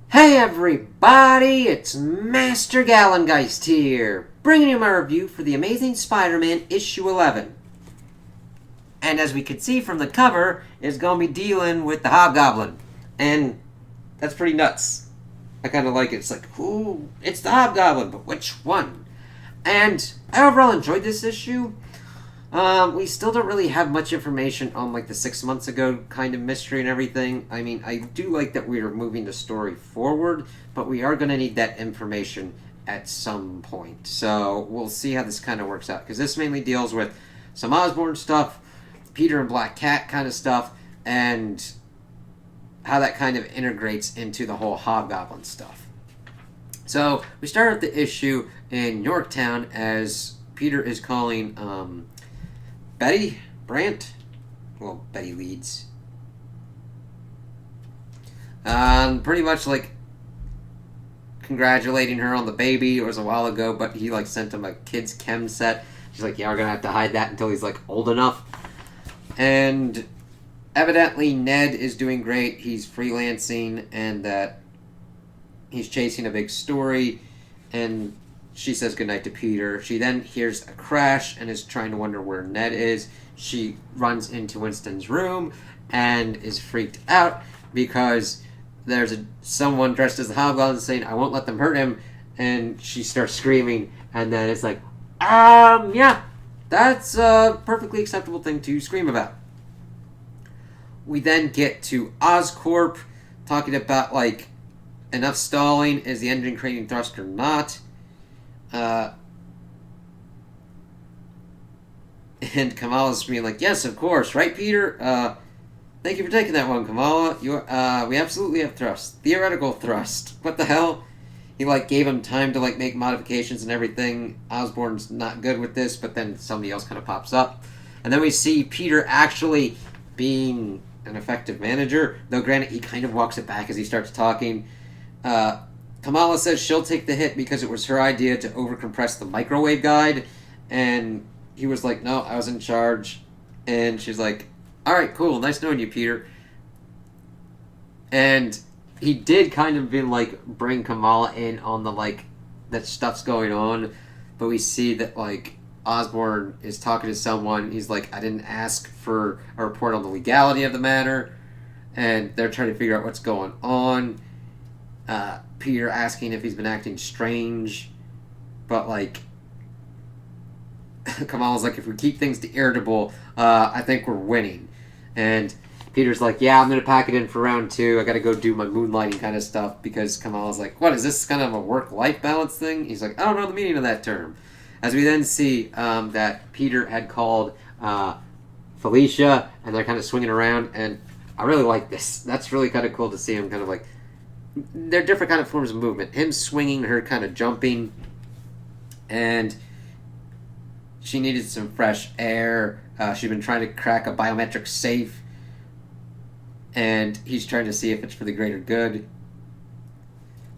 Hey everybody, it's Master Gallengeist here, bringing you my review for The Amazing Spider-Man issue 11. And as we can see from the cover, it's going to be dealing with the Hobgoblin. And that's pretty nuts. I kind of like it. It's like, ooh, it's the Hobgoblin, but which one? And I overall enjoyed this issue. We still don't really have much information on like the 6 months ago kind of mystery and everything. I mean, I do like that we are moving the story forward, but we are going to need that information at some point. So we'll see how this kind of works out, because this mainly deals with some Osborn stuff, Peter and Black Cat kind of stuff, and how that kind of integrates into the whole Hobgoblin stuff. So we start the issue in Yorktown as Peter is calling Betty Brant. Well, Betty Leeds. Pretty much like congratulating her on the baby. It was a while ago, but he like sent him a kid's chem set. She's like, yeah, we're gonna have to hide that until he's like old enough. And evidently Ned is doing great. He's freelancing and that he's chasing a big story. And she says goodnight to Peter. She then hears a crash and is trying to wonder where Ned is. She runs into Winston's room and is freaked out because there's someone dressed as the Hobgoblin saying, I won't let them hurt him. And she starts screaming. And then it's like, yeah, that's a perfectly acceptable thing to scream about. We then get to Oscorp talking about, like, enough stalling. Is the engine creating thrust or not? And Kamala's being like, yes, of course, right, Peter? Thank you for taking that one, Kamala. We absolutely have thrust. Theoretical thrust. What the hell? He, like, gave him time to, like, make modifications and everything. Osborn's not good with this, but then somebody else kind of pops up. And then we see Peter actually being an effective manager, though granted, he kind of walks it back as he starts talking. Kamala says she'll take the hit because it was her idea to overcompress the microwave guide, and he was like, no, I was in charge. And she's like, alright, cool, nice knowing you, Peter. And he did kind of been like bring Kamala in on the like that stuff's going on, but we see that like Osborn is talking to someone. He's like, I didn't ask for a report on the legality of the matter, and they're trying to figure out what's going on. Peter asking if he's been acting strange, but like Kamala's like, if we keep things to irritable, I think we're winning. And Peter's like, yeah, I'm gonna pack it in for round 2. I gotta go do my moonlighting kind of stuff, because Kamala's like, what, is this kind of a work-life balance thing? He's like, I don't know the meaning of that term. As we then see that Peter had called Felicia, and they're kind of swinging around, and I really like this. That's really kind of cool to see him kind of like, they're different kind of forms of movement. Him swinging, her kind of jumping, and she needed some fresh air. She's been trying to crack a biometric safe, and he's trying to see if it's for the greater good.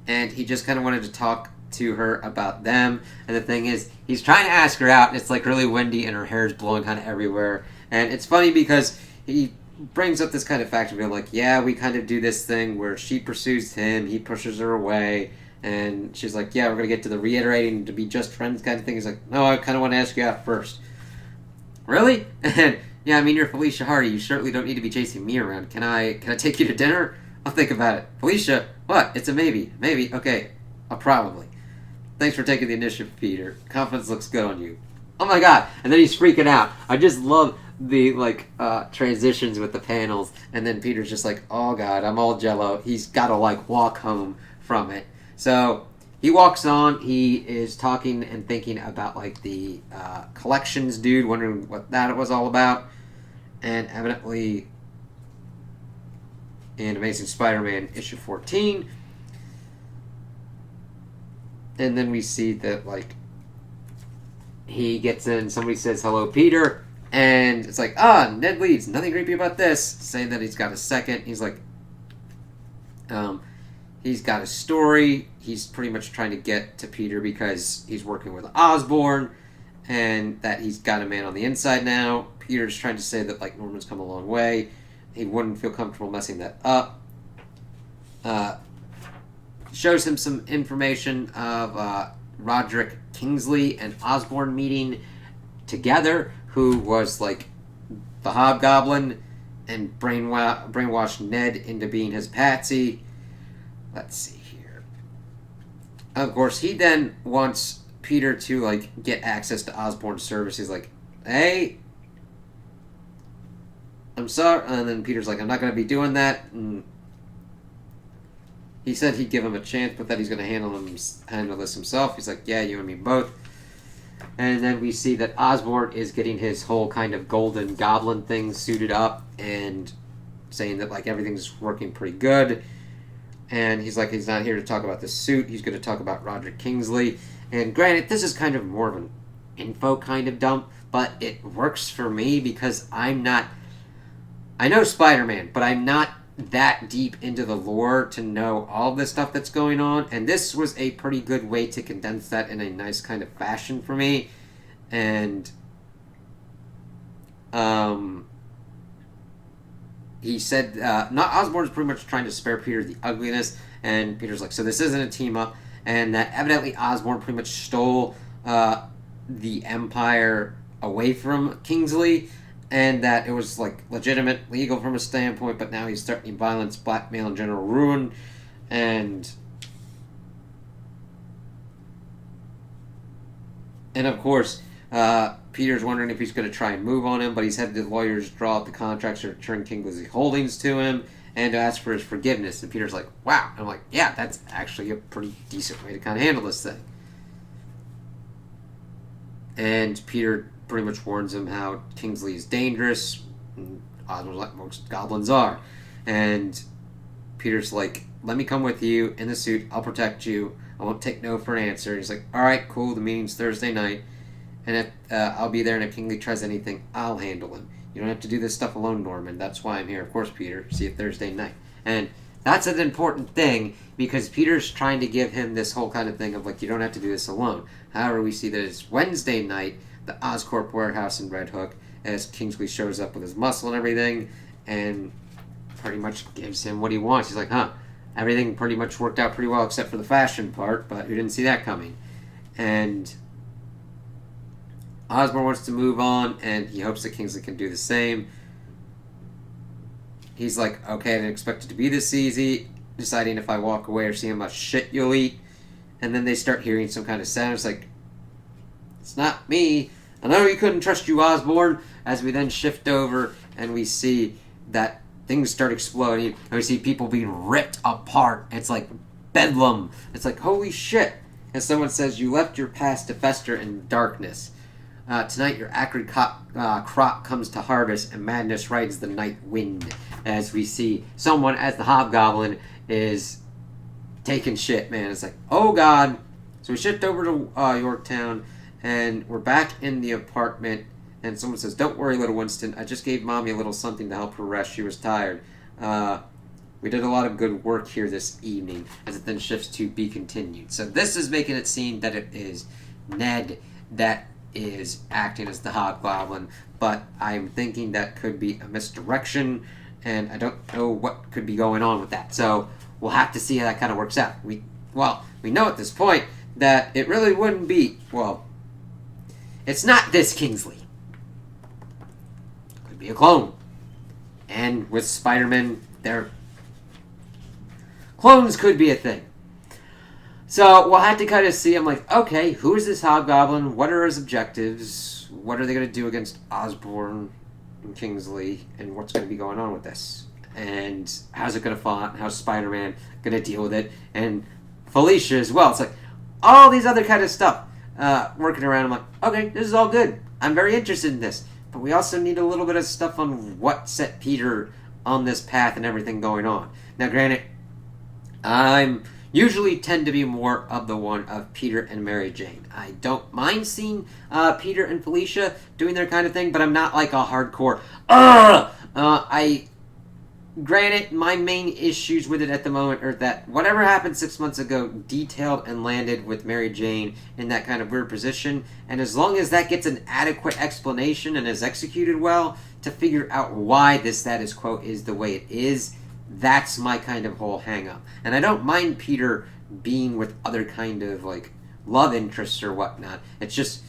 And he just kind of wanted to talk to her about them. And the thing is, he's trying to ask her out, and it's like really windy, and her hair's blowing kind of everywhere. And it's funny because he brings up this kind of fact of being like, yeah, we kind of do this thing where she pursues him, he pushes her away, and she's like, yeah, we're going to get to the reiterating to be just friends kind of thing. He's like, no, I kind of want to ask you out first. Really? And yeah, I mean, you're Felicia Hardy. You certainly don't need to be chasing me around. Can I take you to dinner? I'll think about it. Felicia, what? It's a maybe. Maybe. Okay. I'll probably. Thanks for taking the initiative, Peter. Confidence looks good on you. Oh my god. And then he's freaking out. I just love the, like, transitions with the panels. And then Peter's just like, oh god, I'm all jello. He's got to, like, walk home from it. So he walks on. He is talking and thinking about like the collections dude, wondering what that was all about. And evidently, in Amazing Spider-Man issue 14, and then we see that like he gets in. Somebody says hello, Peter, and it's like, Ned Leeds. Nothing creepy about this. Saying that he's got a second. He's like, he's got a story. He's pretty much trying to get to Peter because he's working with Osborn, and that he's got a man on the inside now. Peter's trying to say that like Norman's come a long way. He wouldn't feel comfortable messing that up. shows him some information of Roderick Kingsley and Osborn meeting together, who was like the Hobgoblin, and brainwashed Ned into being his patsy. Let's see here. Of course, he then wants Peter to like get access to Osborn's service. He's like, "Hey, I'm sorry," and then Peter's like, "I'm not going to be doing that." And he said he'd give him a chance, but that he's going to handle this himself. He's like, "Yeah, you and me both." And then we see that Osborn is getting his whole kind of golden goblin thing suited up and saying that like everything's working pretty good. And he's like, he's not here to talk about the suit. He's going to talk about Roderick Kingsley. And granted, this is kind of more of an info kind of dump, but it works for me because I'm not... I know Spider-Man, but I'm not that deep into the lore to know all this stuff that's going on, and this was a pretty good way to condense that in a nice kind of fashion for me. And he said not Osborn's pretty much trying to spare Peter the ugliness, and Peter's like, so this isn't a team up, and that evidently Osborn pretty much stole the Empire away from Kingsley, and that it was like legitimate, legal from a standpoint, but now he's threatening violence, blackmail, and general ruin. And of course, Peter's wondering if he's going to try and move on him, but he's had the lawyers draw up the contracts to return Kingsley's holdings to him and to ask for his forgiveness. And Peter's like, wow. I'm like, yeah, that's actually a pretty decent way to kind of handle this thing. And Peter pretty much warns him how Kingsley is dangerous, and Osborn's like most goblins are. And Peter's like, let me come with you in the suit, I'll protect you, I won't take no for an answer. He's like, alright, cool, the meeting's Thursday night, and if I'll be there, and if Kingsley tries anything, I'll handle him. You don't have to do this stuff alone, Norman, that's why I'm here. Of course, Peter, see you Thursday night. And that's an important thing, because Peter's trying to give him this whole kind of thing of like, you don't have to do this alone. However, we see that it's Wednesday night, the Oscorp warehouse in Red Hook, as Kingsley shows up with his muscle and everything, and pretty much gives him what he wants. He's like, everything pretty much worked out pretty well except for the fashion part, but who didn't see that coming? And Osborn wants to move on, and he hopes that Kingsley can do the same. He's like, okay, I didn't expect it to be this easy, deciding if I walk away or see how much shit you'll eat. And then they start hearing some kind of sound. It's like, it's not me. I know you couldn't trust you, Osborn. As we then shift over and we see that things start exploding, and we see people being ripped apart. It's like bedlam. It's like, holy shit. And someone says, you left your past to fester in darkness. Tonight your acrid crop comes to harvest, and madness rides the night wind. As we see someone, as the Hobgoblin, is taking shit, man. It's like, oh god. So we shift over to Yorktown, and we're back in the apartment, and someone says, don't worry, little Winston, I just gave Mommy a little something to help her rest. She was tired. We did a lot of good work here this evening, as it then shifts to be continued. So this is making it seem that it is Ned that is acting as the Hobgoblin, but I'm thinking that could be a misdirection, and I don't know what could be going on with that. So we'll have to see how that kind of works out. We know at this point that it really wouldn't be, it's not this Kingsley. Could be a clone. And with Spider-Man, clones could be a thing. So we'll have to kind of see. I'm like, okay, who is this Hobgoblin? What are his objectives? What are they going to do against Osborn and Kingsley? And what's going to be going on with this? And how's it going to fall out? And how's Spider-Man going to deal with it? And Felicia as well. It's like all these other kind of stuff working around. I'm like, okay, this is all good. I'm very interested in this. But we also need a little bit of stuff on what set Peter on this path and everything going on. Now, granted, I'm usually tend to be more of the one of Peter and Mary Jane. I don't mind seeing Peter and Felicia doing their kind of thing, but I'm not like a hardcore, granted, my main issues with it at the moment are that whatever happened 6 months ago detailed and landed with Mary Jane in that kind of weird position, and as long as that gets an adequate explanation and is executed well to figure out why this status quo is the way it is, that's my kind of whole hang-up. And I don't mind Peter being with other kind of like love interests or whatnot. It's just,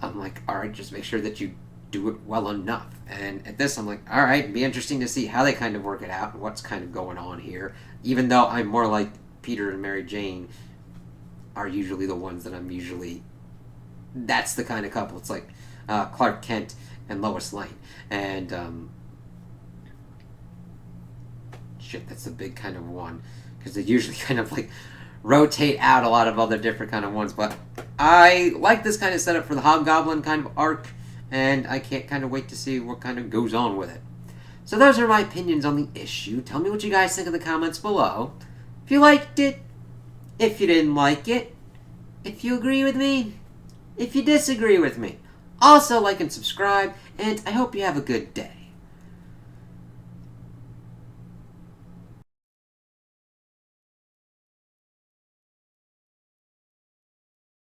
I'm like, all right, just make sure that you do it well enough. And at this, I'm like, all right, it'd be interesting to see how they kind of work it out and what's kind of going on here. Even though I'm more like Peter and Mary Jane are usually the ones that I'm usually. That's the kind of couple. It's like Clark Kent and Lois Lane. And shit, that's a big kind of one because they usually kind of like rotate out a lot of other different kind of ones. But I like this kind of setup for the Hobgoblin kind of arc, and I can't kind of wait to see what kind of goes on with it. So those are my opinions on the issue. Tell me what you guys think in the comments below. If you liked it, if you didn't like it, if you agree with me, if you disagree with me. Also like and subscribe, and I hope you have a good day.